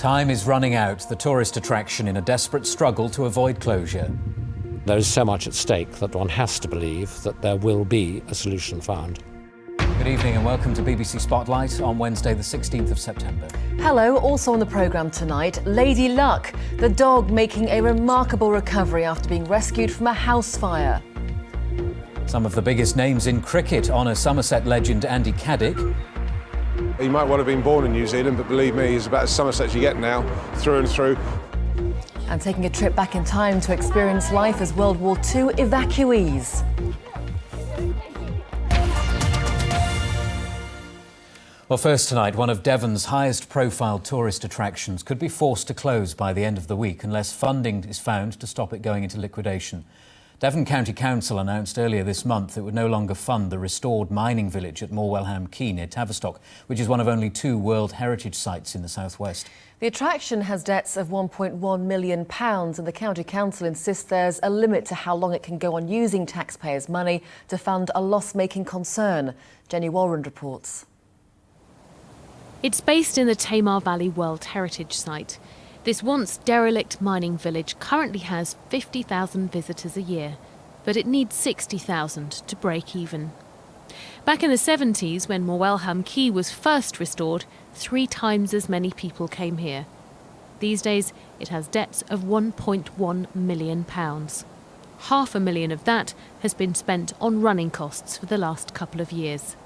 Time is running out, the tourist attraction in a desperate struggle to avoid closure. There is so much at stake that one has to believe that there will be a solution found. Good evening and welcome to BBC Spotlight on Wednesday the 16th of September. Hello, also on the programme tonight, Lady Luck, the dog making a remarkable recovery after being rescued from a house fire. Some of the biggest names in cricket honour Somerset legend Andy Caddick. He might well have been born in New Zealand, but believe me, he's about as Somerset as you get now, through and through. And taking a trip back in time to experience life as World War II evacuees. Well, first tonight, one of Devon's highest profile tourist attractions could be forced to close by the end of the week unless funding is found to stop it going into liquidation. Devon County Council announced earlier this month it would no longer fund the restored mining village at Morwellham Quay near Tavistock, which is one of only 2 World Heritage sites in the southwest. The attraction has debts of £1.1 million and the County Council insists there's a limit to how long it can go on using taxpayers' money to fund a loss-making concern. Jenny Walrond reports. It's based in the Tamar Valley World Heritage Site. This once derelict mining village currently has 50,000 visitors a year, but it needs 60,000 to break even. Back in the 70s, when Morwellham Quay was first restored, 3 times as many people came here. These days, it has debts of £1.1 million. £500,000 of that has been spent on running costs for the last couple of years.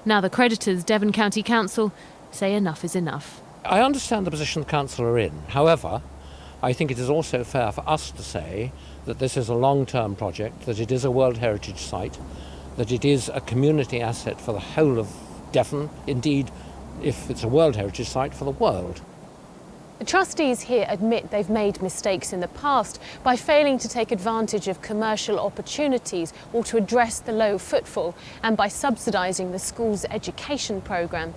Now the creditors, Devon County Council, say enough is enough. I understand the position the council are in. However, I think it is also fair for us to say that this is a long-term project, that it is a World Heritage Site, that it is a community asset for the whole of Devon, indeed, if it's a World Heritage Site, for the world. The trustees here admit they've made mistakes in the past by failing to take advantage of commercial opportunities or to address the low footfall, and by subsidising the school's education programme.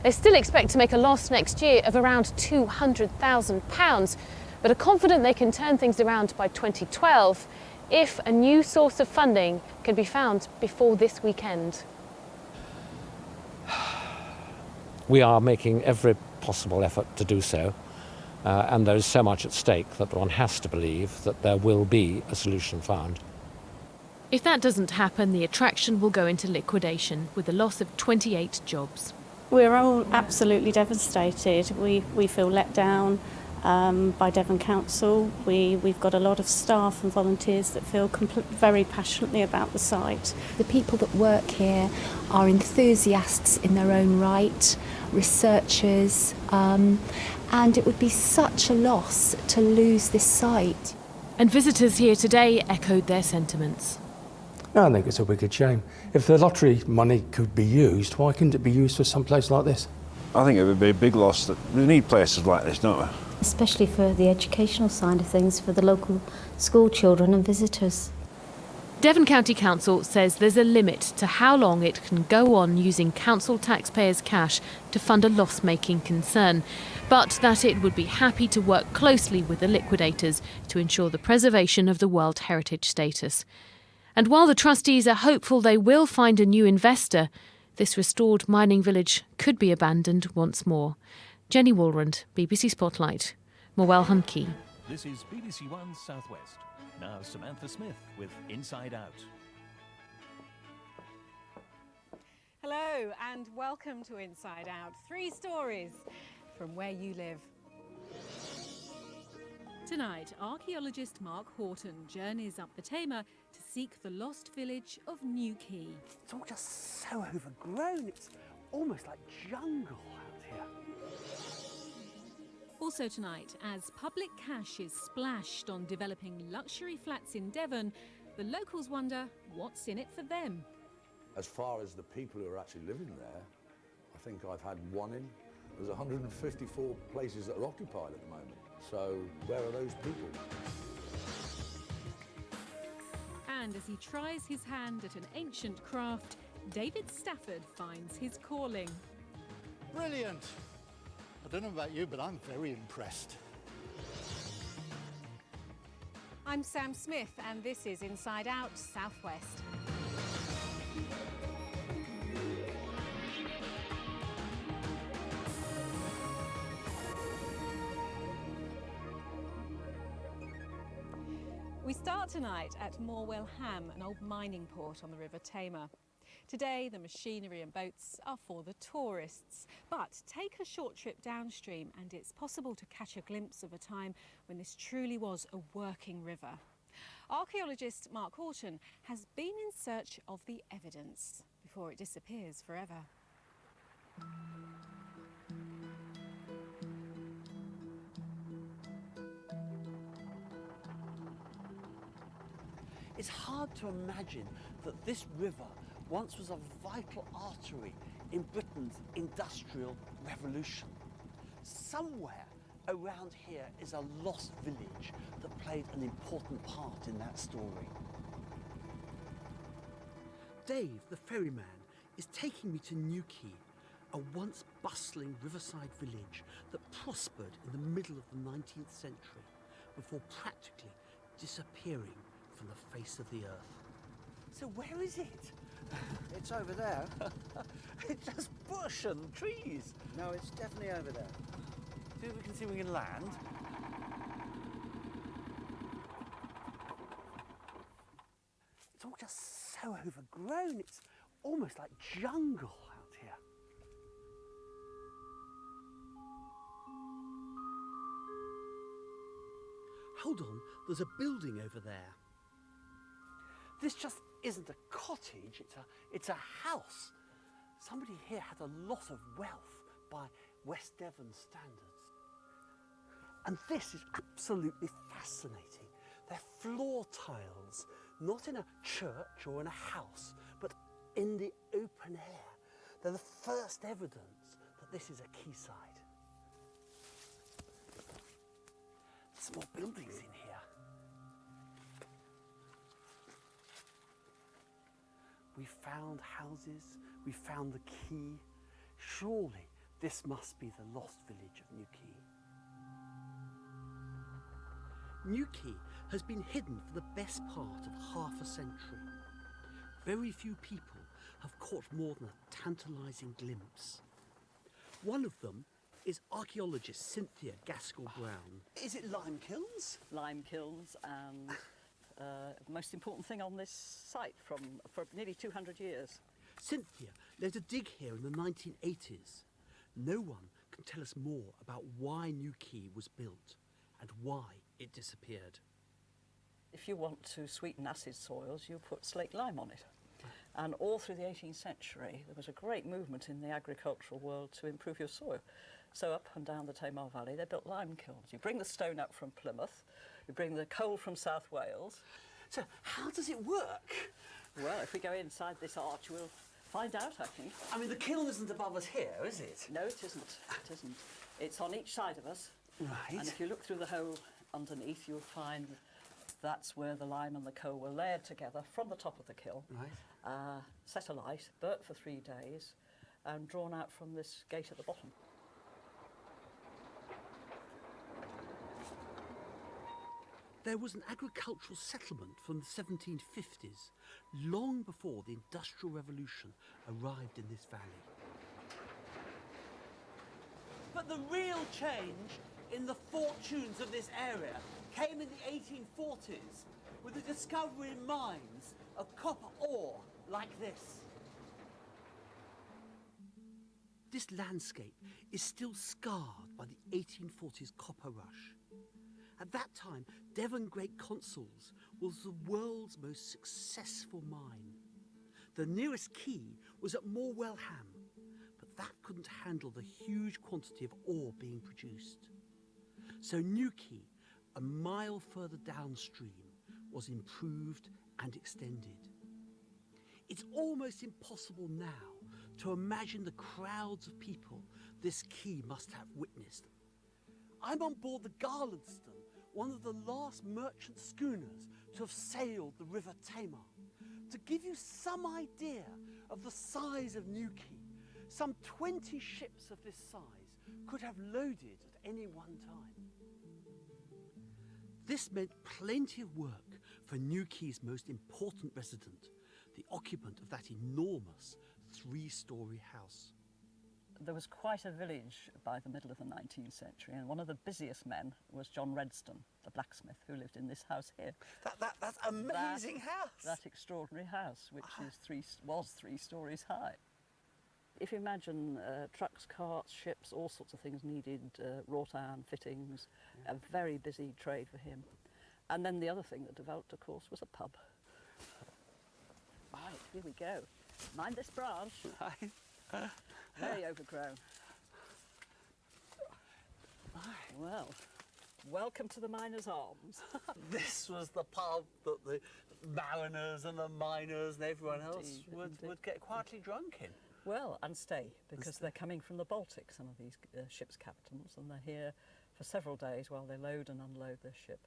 They still expect to make a loss next year of around £200,000, but are confident they can turn things around by 2012 if a new source of funding can be found before this weekend. We are making every possible effort to do so, and there is so much at stake that one has to believe that there will be a solution found. If that doesn't happen, the attraction will go into liquidation with the loss of 28 jobs. We're all absolutely devastated. We feel let down by Devon Council. We've got a lot of staff and volunteers that feel very passionately about the site. The people that work here are enthusiasts in their own right, researchers, and it would be such a loss to lose this site. And visitors here today echoed their sentiments. I think it's a wicked shame. If the lottery money could be used, why couldn't it be used for some place like this? I think it would be a big loss. We need places like this, don't we? Especially for the educational side of things, for the local school children and visitors. Devon County Council says there's a limit to how long it can go on using council taxpayers' cash to fund a loss-making concern, but that it would be happy to work closely with the liquidators to ensure the preservation of the World Heritage status. And while the trustees are hopeful they will find a new investor, this restored mining village could be abandoned once more. Jenny Walrond, BBC Spotlight, Morwellham Quay. This is BBC One Southwest. Now Samantha Smith with Inside Out. Hello and welcome to Inside Out. 3 stories from where you live. Tonight, archaeologist Mark Horton journeys up the Tamar to seek the lost village of New Quay. It's all just so overgrown. It's almost like jungle out here. Also tonight, as public cash is splashed on developing luxury flats in Devon, the locals wonder what's in it for them. As far as the people who are actually living there, I think I've had one in. There's 154 places that are occupied at the moment. So where are those people? And as he tries his hand at an ancient craft, David Stafford finds his calling. Brilliant! I don't know about you, but I'm very impressed. I'm Sam Smith, and this is Inside Out Southwest. start tonight at Morwellham, an old mining port on the River Tamar. Today, the machinery and boats are for the tourists. But take a short trip downstream and it's possible to catch a glimpse of a time when this truly was a working river. Archaeologist Mark Horton has been in search of the evidence before it disappears forever. It's hard to imagine that this river once was a vital artery in Britain's industrial revolution. Somewhere around here is a lost village that played an important part in that story. Dave, the ferryman, is taking me to New Quay, a once bustling riverside village that prospered in the middle of the 19th century before practically disappearing from the face of the earth. So where is it? It's over there. It's just bush and trees. No, it's definitely over there. See if we can see if we can land. It's all just so overgrown. It's almost like jungle out here. Hold on, there's a building over there. This just isn't a cottage, it's a house. Somebody here had a lot of wealth by West Devon standards. And this is absolutely fascinating. They're floor tiles, not in a church or in a house, but in the open air. They're the first evidence that this is a quayside. There's more buildings in here. We found houses, we found the quay. Surely this must be the lost village of New Quay. New Quay has been hidden for the best part of half a century. Very few people have caught more than a tantalising glimpse. One of them is archaeologist Cynthia Gaskell-Brown. Is it lime kilns? Lime kilns, and the most important thing on this site for nearly 200 years. Cynthia led a dig here in the 1980s. No one can tell us more about why New Quay was built and why it disappeared. If you want to sweeten acid soils, you put slaked lime on it. And all through the 18th century, there was a great movement in the agricultural world to improve your soil. So up and down the Tamar Valley, they built lime kilns. You bring the stone up from Plymouth, you bring the coal from South Wales. So how does it work? Well, if we go inside this arch, we'll find out, I think. I mean, the kiln isn't above us here, is it? No, it isn't. It isn't. It's on each side of us. Right. And if you look through the hole underneath, you'll find that's where the lime and the coal were layered together from the top of the kiln. Right. Set alight, burnt for 3 days, and drawn out from this gate at the bottom. There was an agricultural settlement from the 1750s, long before the Industrial Revolution arrived in this valley. But the real change in the fortunes of this area came in the 1840s with the discovery in mines of copper ore like this. This landscape is still scarred by the 1840s copper rush. At that time, Devon Great Consols was the world's most successful mine. The nearest quay was at Morwellham, but that couldn't handle the huge quantity of ore being produced. So New Quay, a mile further downstream, was improved and extended. It's almost impossible now to imagine the crowds of people this quay must have witnessed. I'm on board the Garlandston, one of the last merchant schooners to have sailed the River Tamar. To give you some idea of the size of New Quay, some 20 ships of this size could have loaded at any one time. This meant plenty of work for New Quay's most important resident, the occupant of that enormous 3-storey house. There was quite a village by the middle of the 19th century, and one of the busiest men was John Redston, the blacksmith, who lived in this house here. That's amazing house. That extraordinary house, which was 3 stories high. If you imagine trucks, carts, ships, all sorts of things needed wrought iron fittings, a very busy trade for him. And then the other thing that developed, of course, was a pub. Right, here we go. Mind this branch. Very overgrown. Well, welcome to the Miners' Arms. This was the pub that the mariners and the miners and everyone else would get quietly drunk in. Well, and stay, because they're coming from the Baltic, some of these ship's captains, and they're here for several days while they load and unload their ship.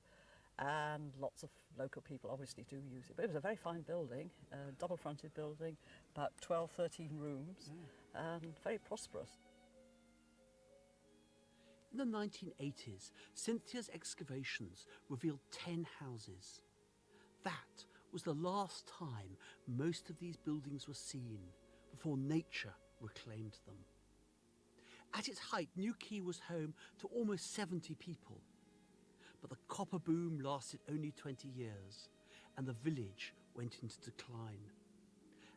And lots of local people obviously do use it. But it was a very fine building, a double-fronted building, about 12, 13 rooms, and very prosperous. In the 1980s, Cynthia's excavations revealed 10 houses. That was the last time most of these buildings were seen, before nature reclaimed them. At its height, New Quay was home to almost 70 people. But the copper boom lasted only 20 years, and the village went into decline.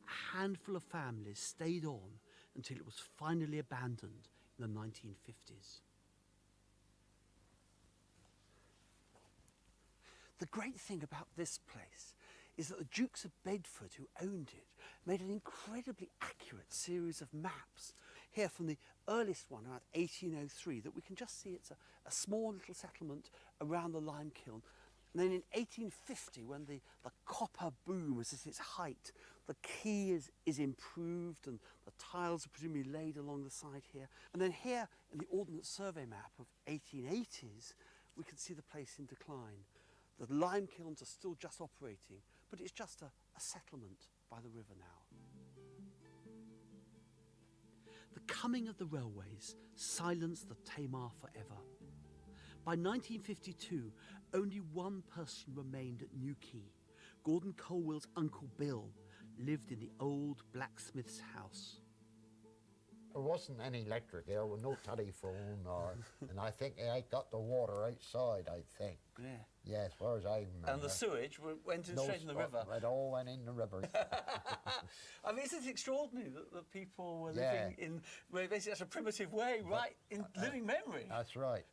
A handful of families stayed on until it was finally abandoned in the 1950s. The great thing about this place is that the Dukes of Bedford, who owned it, made an incredibly accurate series of maps. Here from the earliest one, around 1803, that we can just see it's a small little settlement around the lime kiln. And then in 1850, when the copper boom was at its height, the quay is improved and the tiles are presumably laid along the side here. And then here in the Ordnance Survey map of 1880s, we can see the place in decline. The lime kilns are still just operating, but it's just a settlement by the river now. The coming of the railways silenced the Tamar forever. By 1952, only one person remained at New Quay. Gordon Colwell's uncle Bill lived in the old blacksmith's house. There wasn't any electric here, with no telephone, and I think they got the water outside, I think. Yeah. Yeah, as far as I remember. And the sewage went in straight in the river. It all went in the river. I mean, isn't it extraordinary that people were living in basically such a primitive way, right in living memory? That's right.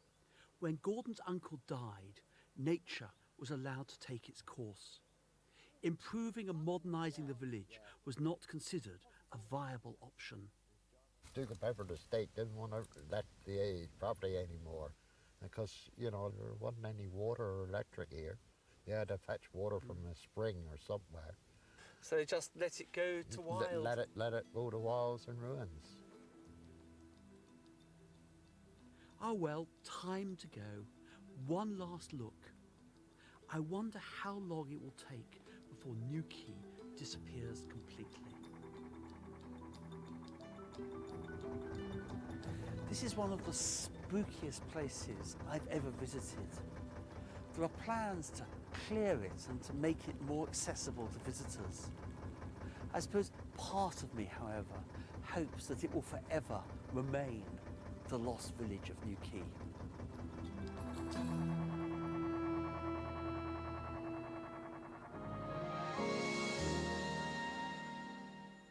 When Gordon's uncle died, nature was allowed to take its course. Improving and modernising the village was not considered a viable option. Duke of Bedford Estate didn't want to let the property anymore because, you know, there wasn't any water or electric here. They had to fetch water from a spring or somewhere. So they just let it go to wild? Let it go to wilds and ruins. Oh well, time to go. One last look. I wonder how long it will take before New Quay disappears completely. This is one of the spookiest places I've ever visited. There are plans to clear it and to make it more accessible to visitors. I suppose part of me, however, hopes that it will forever remain the lost village of New Quay.